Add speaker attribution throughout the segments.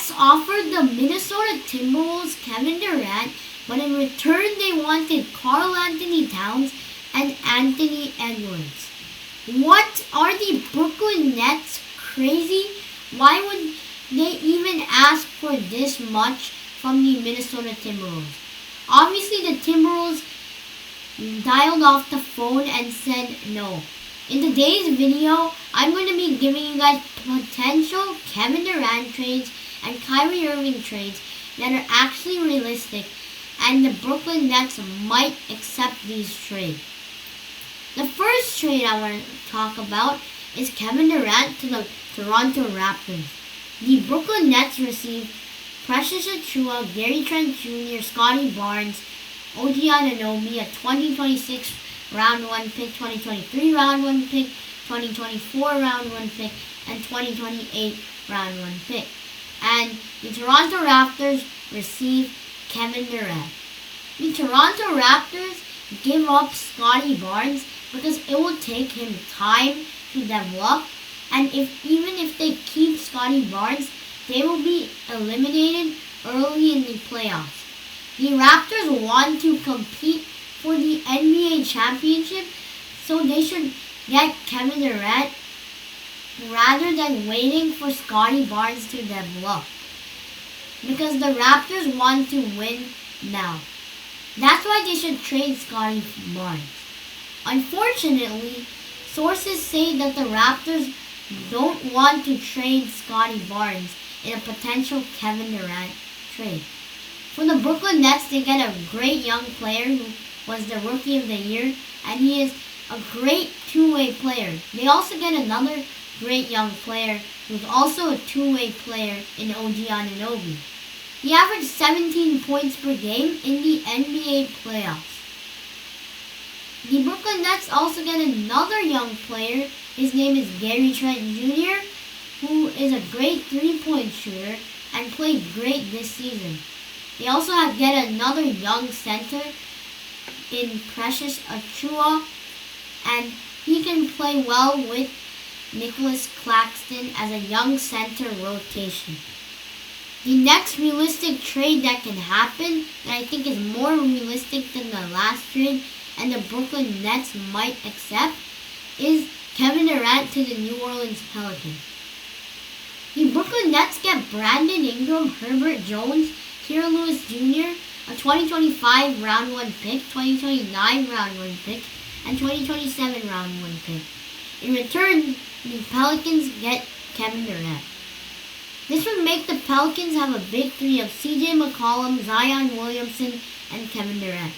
Speaker 1: Nets offered the Minnesota Timberwolves Kevin Durant, but in return they wanted Karl Anthony Towns and Anthony Edwards. What, are the Brooklyn Nets crazy? Why would they even ask for this much from the Minnesota Timberwolves? Obviously the Timberwolves dialed off the phone and said no. In today's video, I'm going to be giving you guys potential Kevin Durant trades and Kyrie Irving trades that are actually realistic, and the Brooklyn Nets might accept these trades. The first trade I want to talk about is Kevin Durant to the Toronto Raptors. The Brooklyn Nets received Precious Achiuwa, Gary Trent Jr., Scotty Barnes, OG Anunoby, a 2026 round 1 pick, 2023 round 1 pick, 2024 round 1 pick, and 2028 round 1 pick. And the Toronto Raptors received Kevin Durant. The Toronto Raptors give up Scotty Barnes because it will take him time to develop, and even if they keep Scotty Barnes, they will be eliminated early in the playoffs. The Raptors want to compete for the NBA championship, so they should get Kevin Durant rather than waiting for Scotty Barnes to develop, because the Raptors want to win now. That's why they should trade Scotty Barnes. Unfortunately, sources say that the Raptors don't want to trade Scotty Barnes in a potential Kevin Durant trade. For the Brooklyn Nets, they get a great young player who was the Rookie of the Year, and he is a great two-way player. They also get another great young player who's also a two-way player in OG Anunoby. He averaged 17 points per game in the NBA playoffs. The Brooklyn Nets also get another young player. His name is Gary Trent Jr., who is a great three-point shooter and played great this season. They also get another young center in Precious Achiuwa, and he can play well with Nicholas Claxton as a young center rotation. The next realistic trade that can happen, that I think is more realistic than the last trade, and the Brooklyn Nets might accept, is Kevin Durant to the New Orleans Pelicans. The Brooklyn Nets get Brandon Ingram, Herbert Jones, Kira Lewis Jr., a 2025 round 1 pick, 2029 round 1 pick, and 2027 round 1 pick. In return, the Pelicans get Kevin Durant. This would make the Pelicans have a big three of CJ McCollum, Zion Williamson, and Kevin Durant.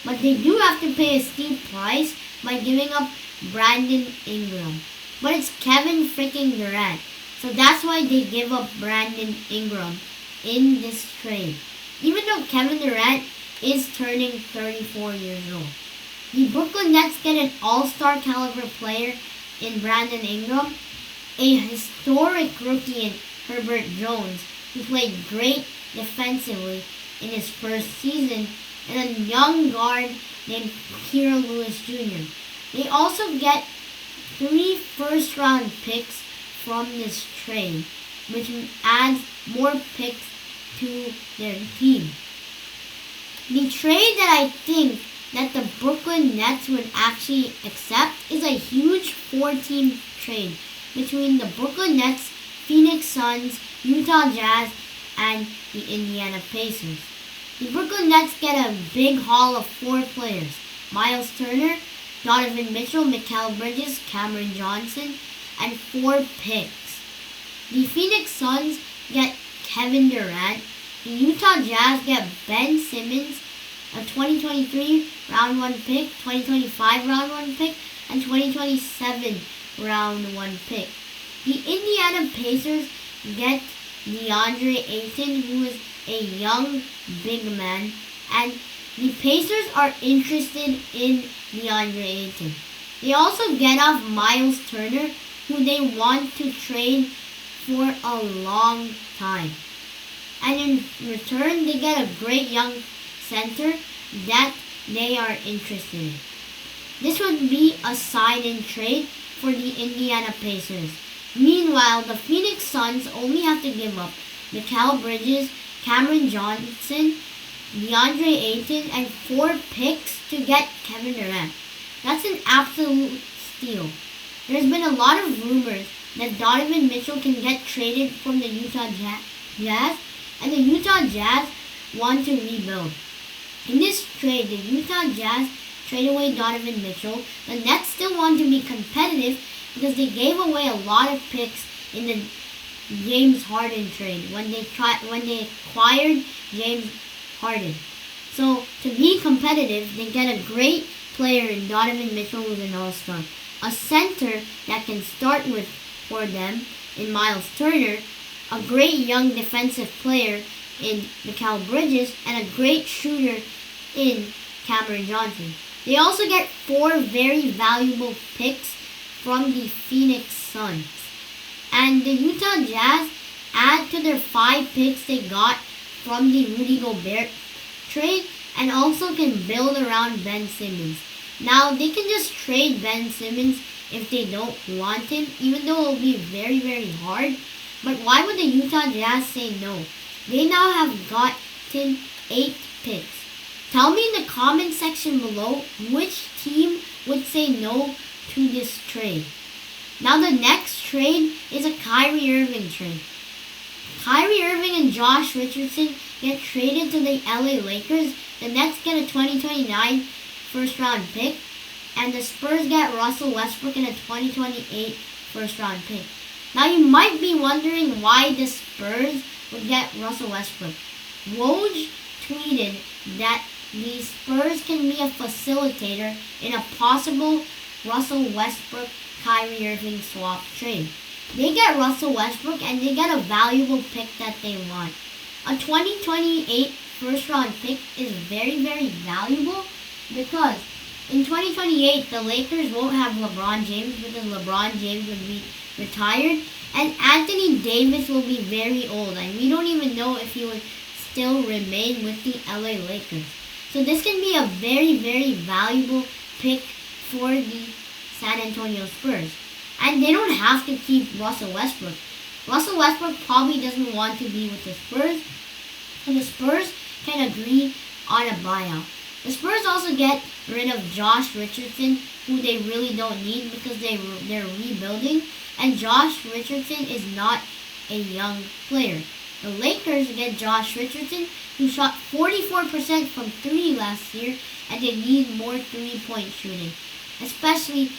Speaker 1: But they do have to pay a steep price by giving up Brandon Ingram. But it's Kevin freaking Durant, so that's why they give up Brandon Ingram in this trade. Even though Kevin Durant is turning 34 years old. The Brooklyn Nets get an all-star caliber player in Brandon Ingram, a historic rookie in Herbert Jones, who played great defensively in his first season, and a young guard named Kira Lewis Jr. They also get 3 first-round picks from this trade, which adds more picks to their team. The trade that I think that the Brooklyn Nets would actually accept is a huge 4-team trade between the Brooklyn Nets, Phoenix Suns, Utah Jazz, and the Indiana Pacers. The Brooklyn Nets get a big haul of 4 players: Miles Turner, Donovan Mitchell, Mikal Bridges, Cameron Johnson, and 4 picks. The Phoenix Suns get Kevin Durant. The Utah Jazz get Ben Simmons, a 2023 round 1 pick, 2025 round 1 pick, and 2027 round 1 pick. The Indiana Pacers get DeAndre Ayton, who is a young big man, and the Pacers are interested in DeAndre Ayton. They also get off Miles Turner, who they want to trade for a long time. And in return, they get a great young center that they are interested in. This would be a sign-in trade for the Indiana Pacers. Meanwhile, the Phoenix Suns only have to give up Mikal Bridges, Cameron Johnson, DeAndre Ayton, and 4 picks to get Kevin Durant. That's an absolute steal. There's been a lot of rumors that Donovan Mitchell can get traded from the Utah Jazz, and the Utah Jazz want to rebuild. In this trade, the Utah Jazz trade away Donovan Mitchell. The Nets still want to be competitive because they gave away a lot of picks in the James Harden trade when they acquired James Harden. So to be competitive, they get a great player in Donovan Mitchell, who's an all-star. A center that can start with for them in Miles Turner, a great young defensive player in Mikal Bridges, and a great shooter in Cameron Johnson. They also get 4 very valuable picks from the Phoenix Suns. And the Utah Jazz add to their 5 picks they got from the Rudy Gobert trade and also can build around Ben Simmons. Now, they can just trade Ben Simmons if they don't want him, even though it will be very, very hard. But why would the Utah Jazz say no? They now have gotten 8 picks. Tell me in the comment section below which team would say no to this trade. Now the next trade is a Kyrie Irving trade. Kyrie Irving and Josh Richardson get traded to the LA Lakers. The Nets get a 2029 first round pick, and the Spurs get Russell Westbrook and a 2028 first round pick. Now you might be wondering why the Spurs would get Russell Westbrook. Woj tweeted that the Spurs can be a facilitator in a possible Russell Westbrook Kyrie Irving swap trade. They get Russell Westbrook and they get a valuable pick that they want. A 2028 first round pick is very, very valuable because in 2028 the Lakers won't have LeBron James because LeBron James would be retired, and Anthony Davis will be very old, and we don't even know if he would still remain with the LA Lakers. So this can be a very, very valuable pick for the San Antonio Spurs. And they don't have to keep Russell Westbrook. Russell Westbrook probably doesn't want to be with the Spurs, and the Spurs can agree on a buyout. The Spurs also get rid of Josh Richardson, who they really don't need because they're rebuilding, and Josh Richardson is not a young player. The Lakers get Josh Richardson, who shot 44% from 3 last year, and they need more 3-point shooting, especially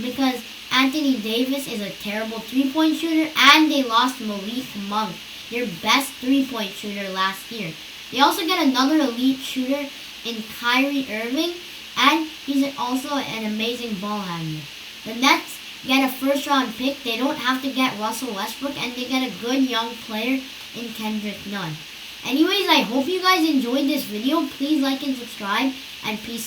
Speaker 1: because Anthony Davis is a terrible 3-point shooter, and they lost Malik Monk, their best 3-point shooter last year. They also get another elite shooter in Kyrie Irving, and he's also an amazing ball handler. The Nets get a first round pick. They don't have to get Russell Westbrook, and they get a good young player in Kendrick Nunn. Anyways, I hope you guys enjoyed this video. Please like and subscribe, and peace out.